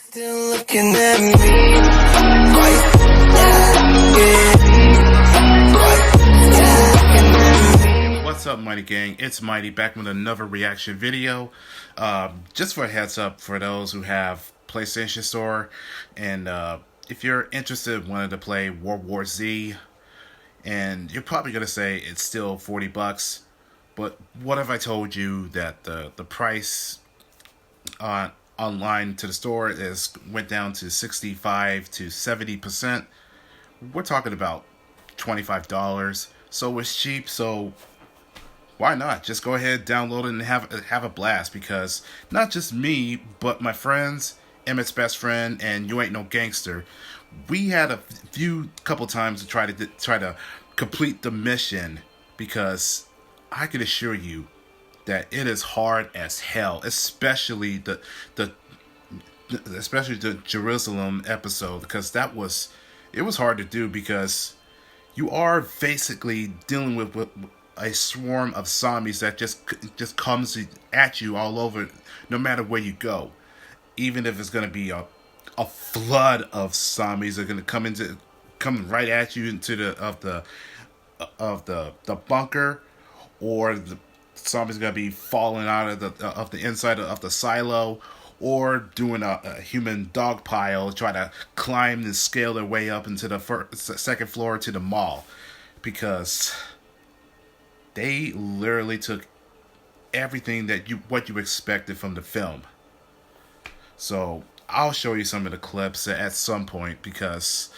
Still looking at me. What's up, Mighty Gang? It's Mighty back with another reaction video. Just for a heads up for those who have PlayStation Store, and if you're interested, wanted to play World War Z, and you're probably gonna say it's still $40, but what if I told you that the price online to the store went down to 65 to 70%? We're talking about $25, so it's cheap. So why not just go ahead, download it, and have a blast? Because not just me, but my friends, Emmett's best friend, and You Ain't No Gangster, we had a couple times to try to complete the mission, because I can assure you that it is hard as hell, especially the Jerusalem episode, because it was hard to do, because you are basically dealing with a swarm of zombies that just comes at you all over, no matter where you go. Even if it's going to be a flood of zombies that are going to come right at you into the bunker, or the zombies going to be falling out of the inside of the silo, or doing a human dog pile, try to climb and scale their way up into the second floor to the mall, because they literally took everything what you expected from the film. So I'll show you some of the clips at some point, because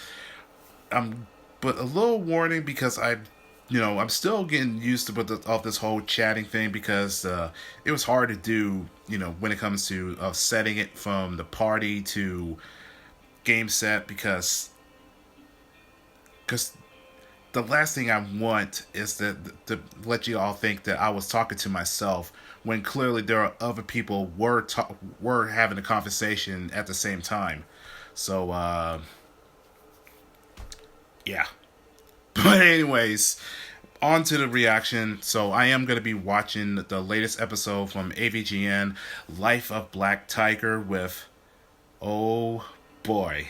but a little warning, because I'm still getting used to this whole chatting thing, because it was hard to do, when it comes to setting it from the party to game set, because the last thing I want is to let you all think that I was talking to myself, when clearly there are other people were having a conversation at the same time. So yeah. But anyways, on to the reaction. So I am going to be watching the latest episode from AVGN, Life of Black Tiger, with, oh boy,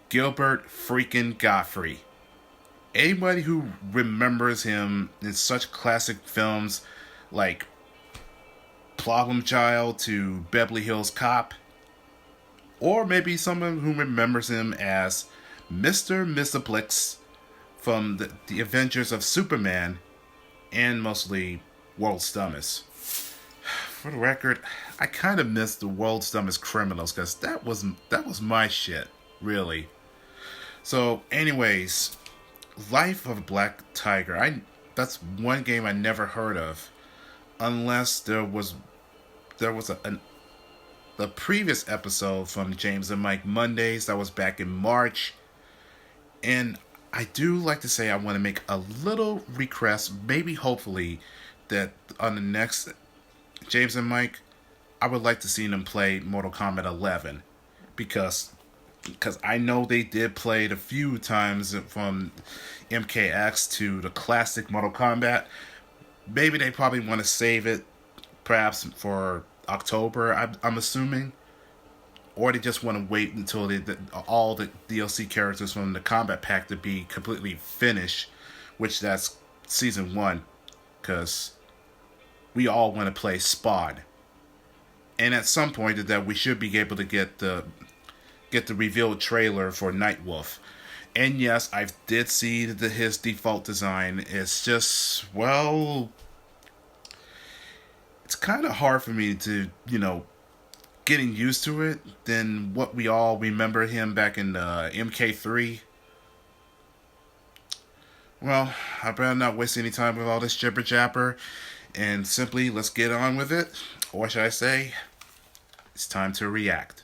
Gilbert freaking Gottfried. Anybody who remembers him in such classic films like Problem Child to Beverly Hills Cop, or maybe someone who remembers him as Mr. Mxyzptlk from the Adventures of Superman, and mostly World's Dumbest. For the record, I kind of miss the World's Dumbest Criminals, because that was my shit, really. So anyways, Life of Black Tiger, that's one game I never heard of, unless there was the previous episode from James and Mike Mondays that was back in March. And I do like to say I want to make a little request, maybe hopefully, that on the next James and Mike, I would like to see them play Mortal Kombat 11, because I know they did play it a few times from MKX to the classic Mortal Kombat. Maybe they probably want to save it, perhaps for October, I'm assuming. Or they just want to wait until all the DLC characters from the Combat Pack to be completely finished, which that's Season 1, because we all want to play Spawn. And at some point that we should be able to get the revealed trailer for Nightwolf. And yes, I did see his default design. It's just, well, it's kind of hard for me to, getting used to it than what we all remember him back in MK3. Well, I better not waste any time with all this jibber jabber, and simply let's get on with it. Or should I say, it's time to react.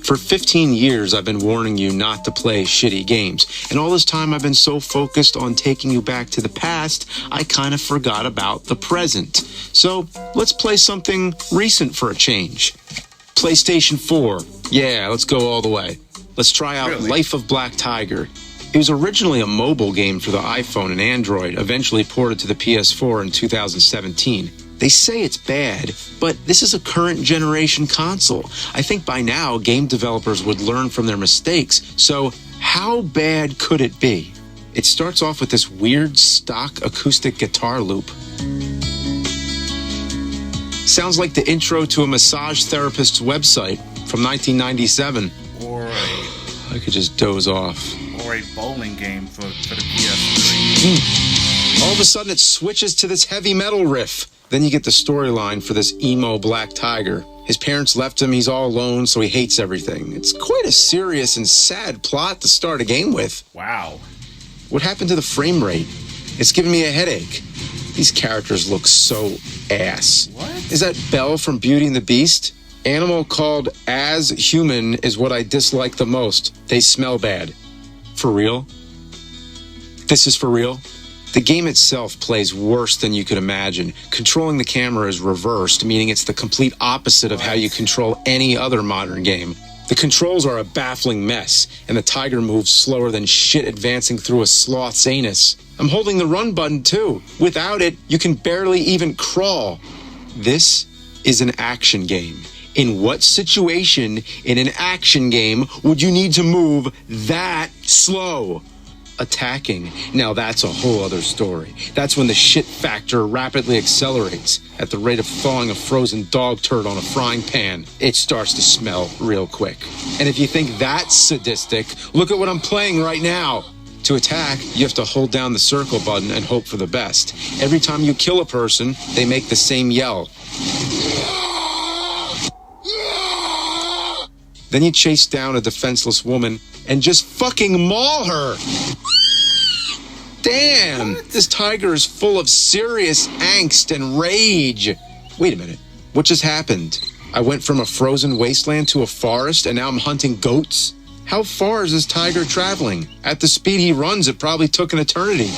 For 15 years I've been warning you not to play shitty games, and all this time I've been so focused on taking you back to the past, I kind of forgot about the present. So let's play something recent for a change. PlayStation 4. Yeah, let's go all the way. Let's try out Life of Black Tiger. It was originally a mobile game for the iPhone and Android, eventually ported to the PS4 in 2017. They say it's bad, but this is a current generation console. I think by now, game developers would learn from their mistakes. So how bad could it be? It starts off with this weird stock acoustic guitar loop. Sounds like the intro to a massage therapist's website from 1997. Or I could just doze off. Or a bowling game for the PS3. All of a sudden, it switches to this heavy metal riff. Then you get the storyline for this emo black tiger. His parents left him, he's all alone, so he hates everything. It's quite a serious and sad plot to start a game with. Wow. What happened to the frame rate? It's giving me a headache. These characters look so ass. What? Is that Belle from Beauty and the Beast? Animal called as human is what I dislike the most. They smell bad. For real? This is for real? The game itself plays worse than you could imagine. Controlling the camera is reversed, meaning it's the complete opposite of how you control any other modern game. The controls are a baffling mess, and the tiger moves slower than shit advancing through a sloth's anus. I'm holding the run button too. Without it, you can barely even crawl. This is an action game. In what situation in an action game would you need to move that slow? Attacking. Now that's a whole other story. That's when the shit factor rapidly accelerates at the rate of thawing a frozen dog turd on a frying pan. It starts to smell real quick. And if you think that's sadistic, look at what I'm playing right now. To attack, you have to hold down the circle button and hope for the best. Every time you kill a person, they make the same yell. Then you chase down a defenseless woman and just fucking maul her. Damn, this tiger is full of serious angst and rage. Wait a minute, what just happened? I went from a frozen wasteland to a forest and now I'm hunting goats? How far is this tiger traveling? At the speed he runs, it probably took an eternity.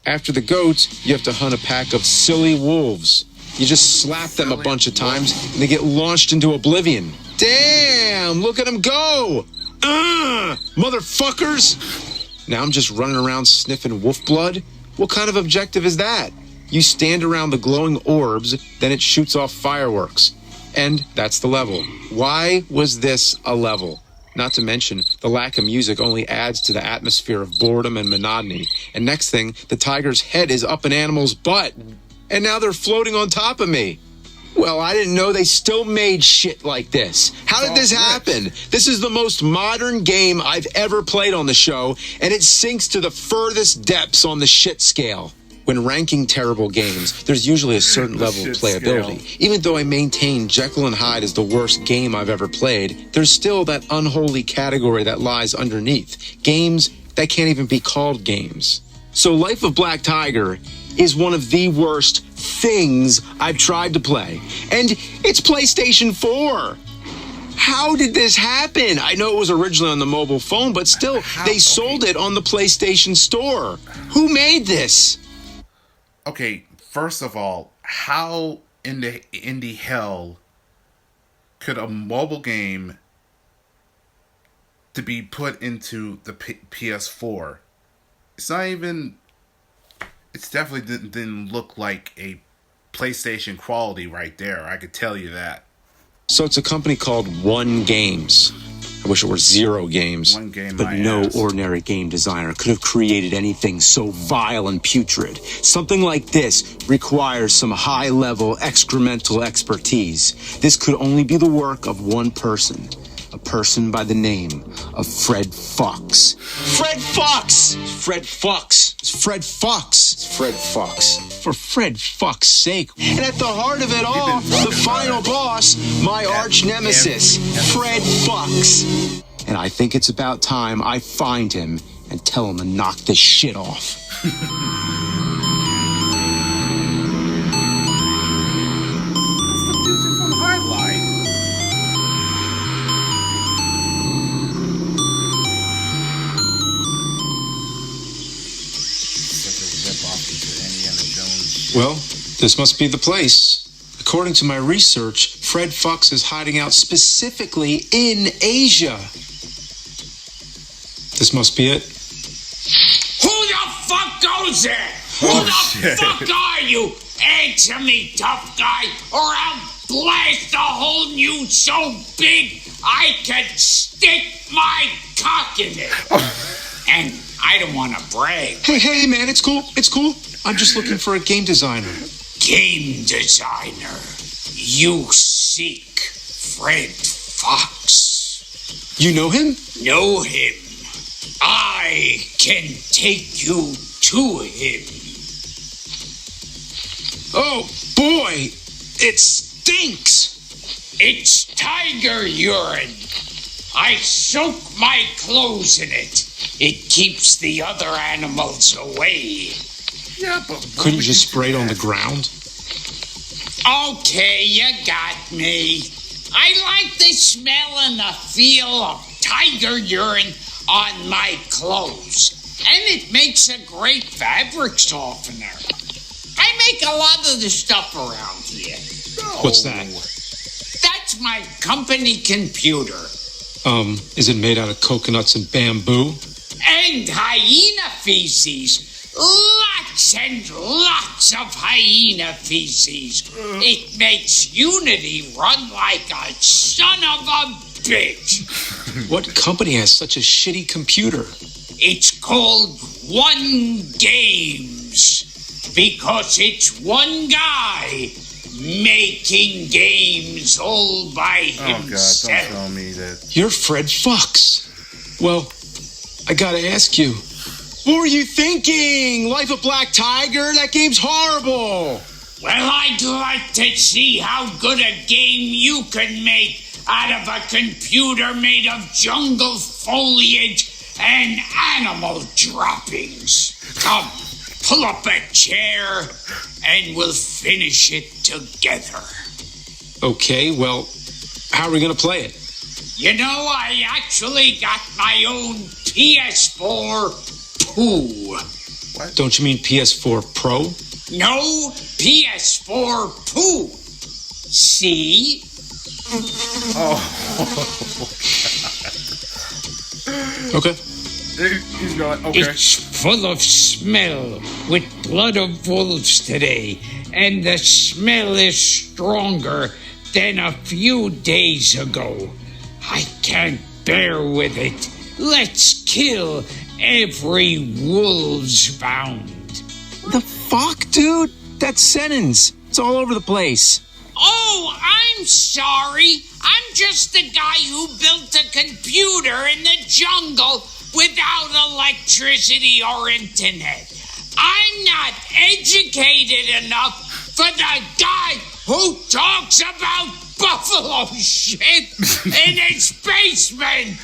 After the goats, you have to hunt a pack of silly wolves. You just slap them a bunch of times and they get launched into oblivion. Damn, look at them go! Motherfuckers! Now I'm just running around sniffing wolf blood? What kind of objective is that? You stand around the glowing orbs, then it shoots off fireworks. And that's the level. Why was this a level? Not to mention, the lack of music only adds to the atmosphere of boredom and monotony. And next thing, the tiger's head is up an animal's butt. And now they're floating on top of me. Well, I didn't know they still made shit like this. How did this happen? This is the most modern game I've ever played on the show, and it sinks to the furthest depths on the shit scale. When ranking terrible games, there's usually a certain level of playability. Scale. Even though I maintain Jekyll and Hyde is the worst game I've ever played, there's still that unholy category that lies underneath. Games that can't even be called games. So Life of Black Tiger is one of the worst things I've tried to play. And it's PlayStation 4. How did this happen? I know it was originally on the mobile phone, but still, they sold it on the PlayStation Store. Who made this? Okay, first of all, how in the hell could a mobile game to be put into the PS4? It's not even... It definitely didn't look like a PlayStation quality right there. I could tell you that. So it's a company called One Games. I wish it were Zero Games. One game, but no ordinary game designer could have created anything so vile and putrid. Something like this requires some high-level excremental expertise. This could only be the work of one person. A person by the name of Fred Fox. Fred Fox! Fred Fox. It's Fred Fox. It's Fred Fox. For Fred Fox's sake. And at the heart of it all, the final boss, my arch nemesis, Fred Fox. And I think it's about time I find him and tell him to knock this shit off. Well, this must be the place. According to my research, Fred Fox is hiding out specifically in Asia. This must be it. Who the fuck goes there? Who the fuck are you? Answer me, tough guy, or I'll blast a hole in you so big I could stick my cock in it. And I don't want to brag. Hey, man, it's cool. It's cool. I'm just looking for a game designer. Game designer. You seek Fred Fox. You know him? Know him. I can take you to him. Oh, boy. It stinks. It's tiger urine. I soak my clothes in it. It keeps the other animals away. Yeah, but Couldn't you just spray it on the ground? Okay, you got me. I like the smell and the feel of tiger urine on my clothes. And it makes a great fabric softener. I make a lot of the stuff around here. What's that? That's my company computer. Is it made out of coconuts and bamboo? And hyena feces. Lots and lots of hyena feces. It makes Unity run like a son of a bitch. What company has such a shitty computer? It's called One Games because it's one guy making games all by Oh, God, himself. don't tell me that. You're Fred Fox. Well, I gotta ask you, what were you thinking? Life of Black Tiger? That game's horrible. Well, I'd like to see how good a game you can make out of a computer made of jungle foliage and animal droppings. Come, pull up a chair and we'll finish it together. Okay, well, how are we gonna play it? You know, I actually got my own PS4 Poo. Don't you mean PS4 Pro? No, PS4 Poo. See? Okay. He's going, okay. It's full of smell with blood of wolves today, and the smell is stronger than a few days ago. I can't bear with it. Let's kill every wolf's bound. The fuck, dude? That sentence. It's all over the place. Oh, I'm sorry. I'm just the guy who built a computer in the jungle without electricity or internet. I'm not educated enough for the guy who talks about buffalo shit in his basement.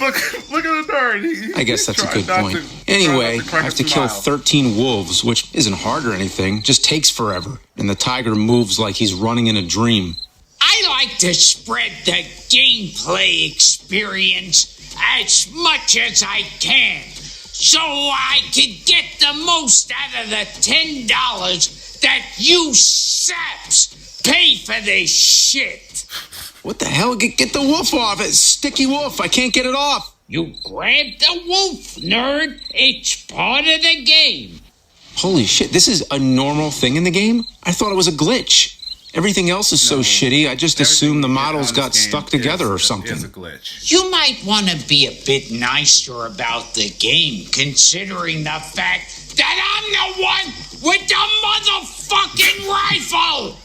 Look at the nerd. I guess that's a good point. Anyway, I have to kill 13 wolves, which isn't hard or anything, just takes forever. And the tiger moves like he's running in a dream. I like to spread the gameplay experience as much as I can so I could get the most out of the $10 that you saps pay for this shit. What the hell? Get the wolf off. It's sticky wolf. I can't get it off. You grab the wolf, nerd. It's part of the game. Holy shit, this is a normal thing in the game? I thought it was a glitch. Everything else is so shitty, I just assumed the models got stuck together or something. It's a glitch. You might want to be a bit nicer about the game, considering the fact that I'm the one with the motherfucking rifle!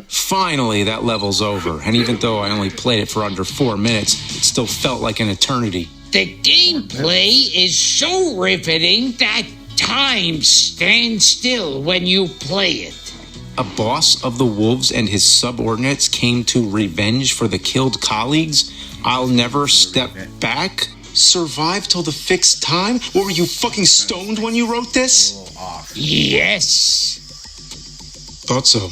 Finally, that level's over, and even though I only played it for under 4 minutes, it still felt like an eternity. The gameplay is so riveting that time stands still when you play it. A boss of the wolves and his subordinates came to revenge for the killed colleagues? I'll never step back? Survive till the fixed time? What, were you fucking stoned when you wrote this? Yes. Thought so.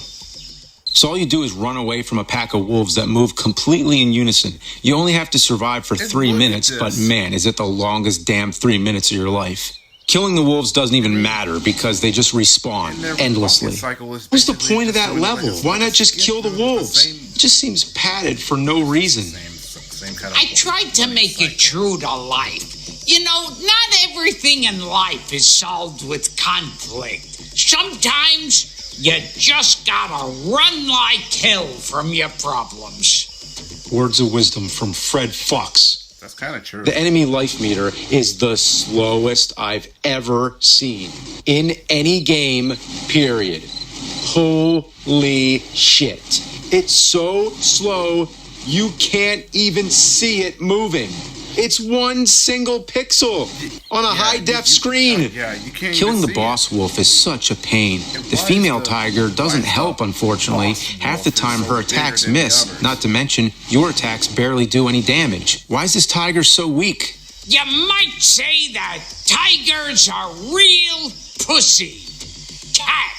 So all you do is run away from a pack of wolves that move completely in unison. You only have to survive for 3 minutes, but man, is it the longest damn 3 minutes of your life. Killing the wolves doesn't even matter because they just respawn endlessly. What's the point of that level? Why not just kill the wolves? It just seems padded for no reason. I tried to make it true to life. You know, not everything in life is solved with conflict. Sometimes You just gotta run like hell from your problems. Words of wisdom from Fred Fox. That's kind of true. The enemy life meter is the slowest I've ever seen in any game, period. Holy shit. It's so slow, you can't even see it moving. It's one single pixel on a high-def screen. You can't Killing even the see boss wolf is such a pain. The female tiger doesn't help, unfortunately. Half the time her attacks miss, not to mention your attacks barely do any damage. Why is this tiger so weak? You might say that tigers are real pussy. Cat.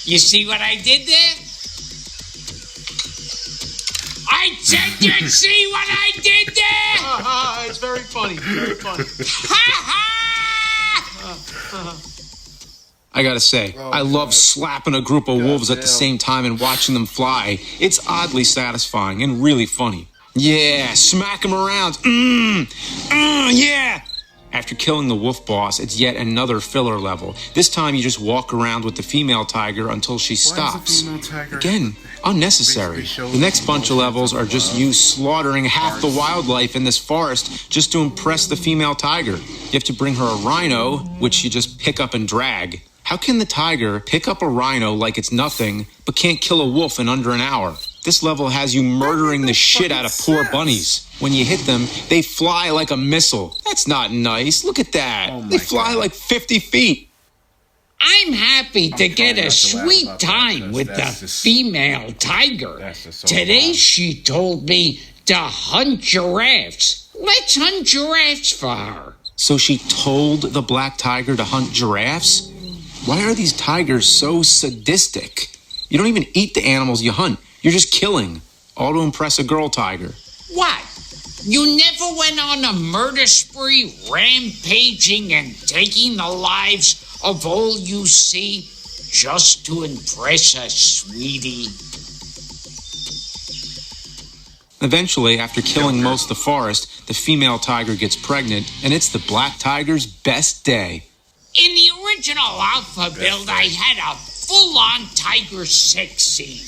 You see what I did there? I said you'd see what I did there! It's very funny, very funny. I gotta say, I love slapping a group of wolves at the same time and watching them fly. It's oddly satisfying and really funny. Yeah, smack them around. Yeah. After killing the wolf boss, it's yet another filler level. This time you just walk around with the female tiger until she stops. Again, unnecessary. The next bunch of levels are just you slaughtering half the wildlife in this forest just to impress the female tiger. You have to bring her a rhino, which you just pick up and drag. How can the tiger pick up a rhino like it's nothing, but can't kill a wolf in under an hour? This level has you murdering the shit out of poor bunnies. When you hit them, they fly like a missile. That's not nice. Look at that. They fly like 50 feet. I'm happy to get a sweet time with the female tiger. Today she told me to hunt giraffes. Let's hunt giraffes for her. So she told the black tiger to hunt giraffes? Why are these tigers so sadistic? You don't even eat the animals you hunt. You're just killing, all to impress a girl tiger. What? You never went on a murder spree, rampaging and taking the lives of all you see just to impress a sweetie? Eventually, after killing most of the forest, the female tiger gets pregnant, and it's the black tiger's best day. In the original Alpha build, I had a full-on tiger sex scene.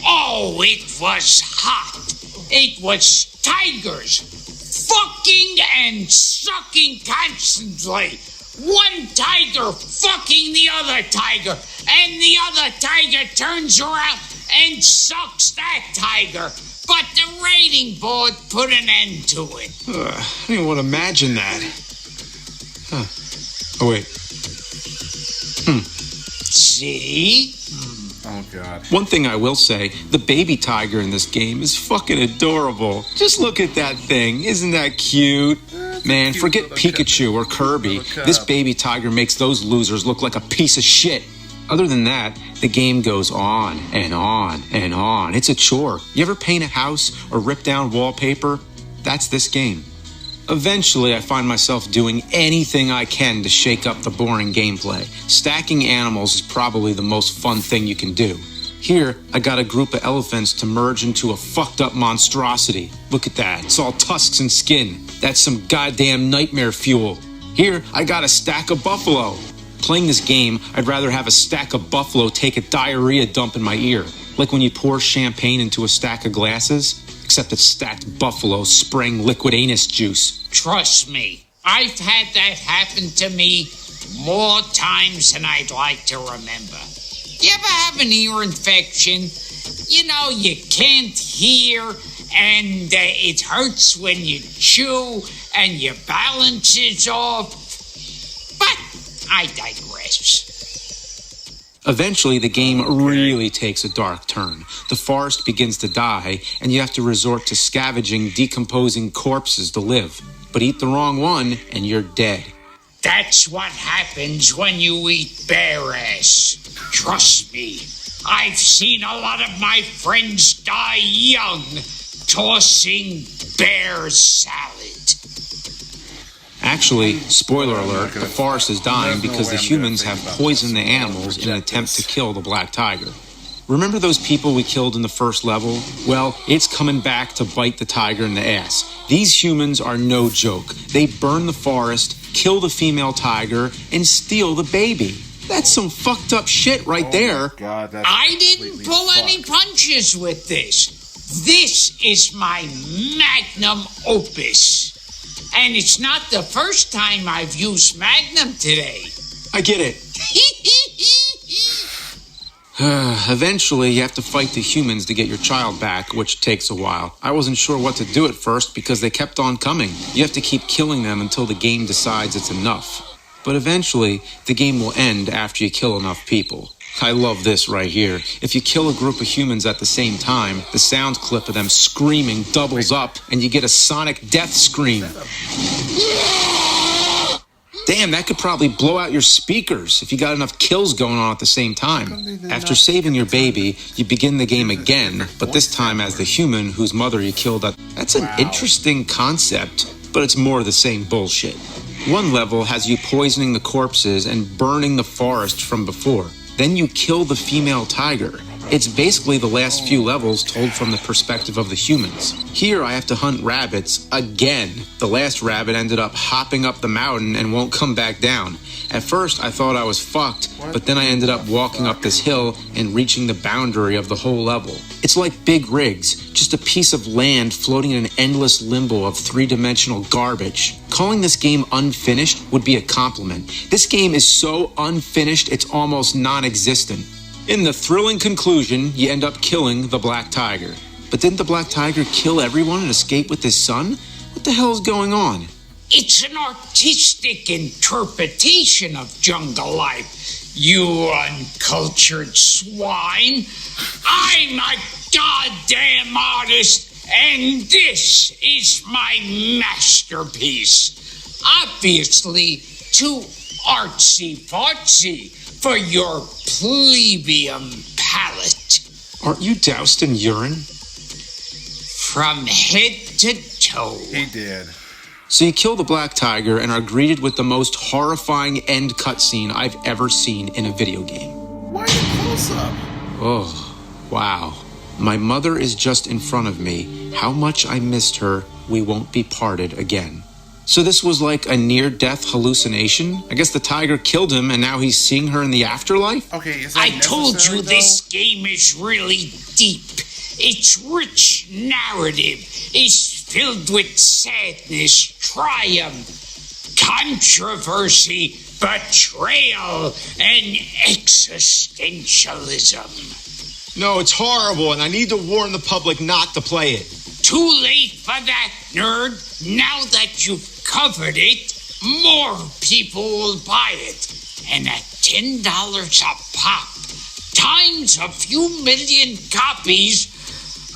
Oh, it was hot. It was tigers fucking and sucking constantly. One tiger fucking the other tiger, and the other tiger turns around and sucks that tiger. But the rating board put an end to it. I don't even want to imagine that. Huh. Oh, wait. See? Oh, God. One thing I will say, the baby tiger in this game is fucking adorable. Just look at that thing. Isn't that cute? Man, forget Pikachu or Kirby. This baby tiger makes those losers look like a piece of shit. Other than that, the game goes on and on and on. It's a chore. You ever paint a house or rip down wallpaper? That's this game. Eventually, I find myself doing anything I can to shake up the boring gameplay. Stacking animals is probably the most fun thing you can do. Here, I got a group of elephants to merge into a fucked up monstrosity. Look at that, it's all tusks and skin. That's some goddamn nightmare fuel. Here, I got a stack of buffalo. Playing this game, I'd rather have a stack of buffalo take a diarrhea dump in my ear. Like when you pour champagne into a stack of glasses. Except it's stacked buffalo spraying liquid anus juice. Trust me, I've had that happen to me more times than I'd like to remember. You ever have an ear infection? You know, you can't hear, and it hurts when you chew, and your balance is off. But I digress. Eventually, the game really takes a dark turn. The forest begins to die, and you have to resort to scavenging decomposing corpses to live. But eat the wrong one, and you're dead. That's what happens when you eat bear ass. Trust me, I've seen a lot of my friends die young, tossing bear salad. Actually, spoiler alert, the forest is dying because the humans have poisoned the animals in an attempt to kill the black tiger. Remember those people we killed in the first level? Well, it's coming back to bite the tiger in the ass. These humans are no joke. They burn the forest, kill the female tiger, and steal the baby. That's some fucked up shit right there. God, that's I didn't completely pull any fucked. punches with this. This is my magnum opus. And it's not the first time I've used Magnum today. I get it. Eventually, you have to fight the humans to get your child back, which takes a while. I wasn't sure what to do at first because they kept on coming. You have to keep killing them until the game decides it's enough. But eventually, the game will end after you kill enough people. I love this right here. If you kill a group of humans at the same time, the sound clip of them screaming doubles up, and you get a sonic death scream. Damn, that could probably blow out your speakers if you got enough kills going on at the same time. After saving your baby, you begin the game again, but this time as the human whose mother you killed. That's an interesting concept, but it's more the same bullshit. One level has you poisoning the corpses and burning the forest from before. Then you kill the female tiger. It's basically the last few levels told from the perspective of the humans. Here I have to hunt rabbits again. The last rabbit ended up hopping up the mountain and won't come back down. At first I thought I was fucked, but then I ended up walking up this hill and reaching the boundary of the whole level. It's like Big Rigs, just a piece of land floating in an endless limbo of three-dimensional garbage. Calling this game unfinished would be a compliment. This game is so unfinished it's almost non-existent. In the thrilling conclusion, you end up killing the Black Tiger. But didn't the Black Tiger kill everyone and escape with his son? What the hell is going on? It's an artistic interpretation of jungle life, you uncultured swine. I'm a goddamn artist, and this is my masterpiece. Obviously, too artsy-fartsy for your plebeian palate. Aren't you doused in urine? From head to toe. He did. So you kill the Black Tiger and are greeted with the most horrifying end cutscene I've ever seen in a video game. Why are you close up? Oh, wow. My mother is just in front of me. How much I missed her. We won't be parted again. So this was like a near-death hallucination? I guess the tiger killed him and now he's seeing her in the afterlife? Okay, is that I told necessary, you though? this game is really deep. Its rich narrative is filled with sadness, triumph, controversy, betrayal, and existentialism. No, it's horrible and I need to warn the public not to play it. Too late for that, nerd. Now that you've covered it, more people will buy it. And at $10 a pop, times a few million copies,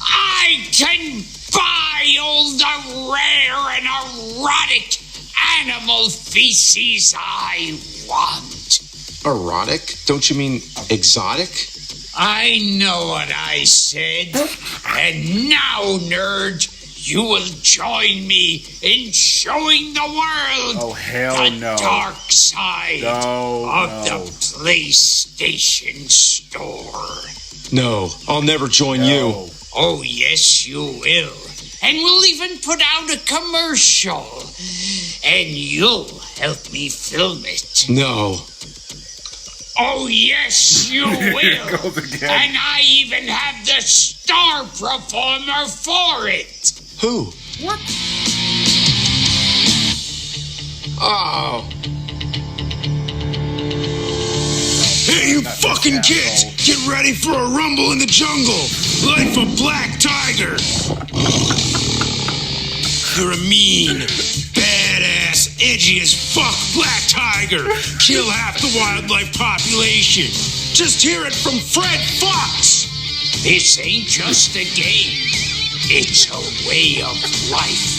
I can buy all the rare and erotic animal feces I want. Erotic? Don't you mean exotic? I know what I said. And now, nerd, you will join me in showing the world Oh, hell the no. dark side of No. the PlayStation Store. No, I'll never join you. Oh, yes, you will. And we'll even put out a commercial. And you'll help me film it. No. Oh, yes, you Here will. it goes again. And I even have the star performer for it. Who? What? Oh. Hey, you fucking kids! Get ready for a rumble in the jungle! Life of Black Tiger! You're a mean, badass, edgy as fuck Black Tiger! Kill half the wildlife population! Just hear it from Fred Fox! This ain't just a game. It's a way of life.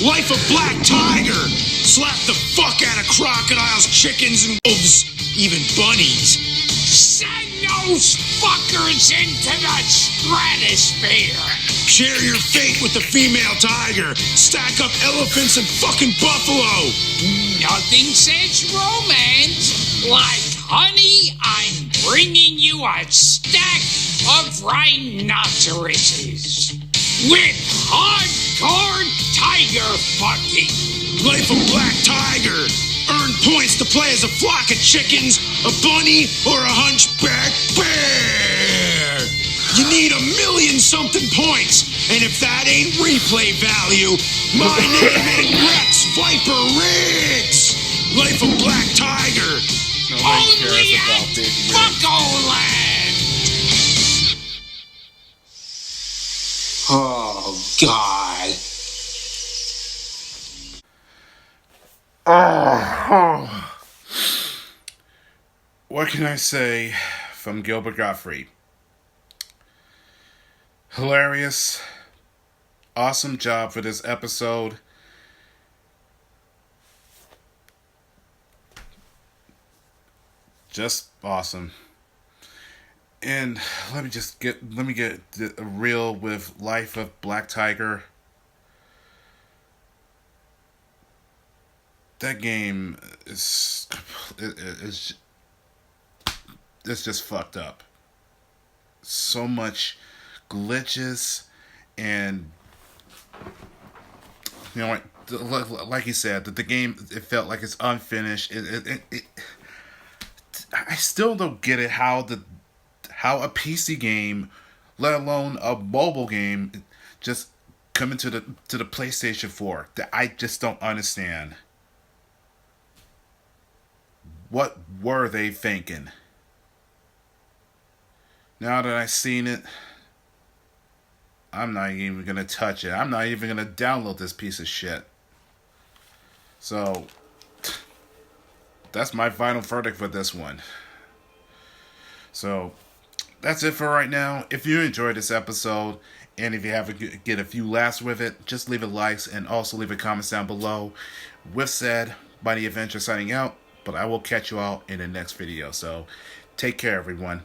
Life of Black Tiger! Slap the fuck out of crocodiles, chickens, and wolves, even bunnies. Send those fuckers into the stratosphere. Share your fate with the female tiger. Stack up elephants and fucking buffalo. Nothing says romance like, honey, I'm bringing you a stack of rhinoceroses with hardcore tiger fucking. Life of Black Tiger. Earn points to play as a flock of chickens, a bunny, or a hunchback bear. You need 1,000,000-something points, and if that ain't replay value, my name ain't Rex Viper Riggs. Life of Black Tiger. Only at Buckoland! Oh, God. What can I say from Gilbert Gottfried? Hilarious. Awesome job for this episode. Just awesome. And let me get real with Life of Black Tiger. That game is it's just fucked up. So much glitches and you know like you said the game, it felt like it's unfinished. I still don't get it how a PC game, let alone a mobile game, just coming to the PlayStation 4. That I just don't understand. What were they thinking? Now that I've seen it, I'm not even gonna touch it. I'm not even gonna download this piece of shit. So that's my final verdict for this one. So that's it for right now. If you enjoyed this episode, and if you have get a few laughs with it, just leave a like and also leave a comment down below. With said, Bunny Adventure signing out, but I will catch you all in the next video. So take care, everyone.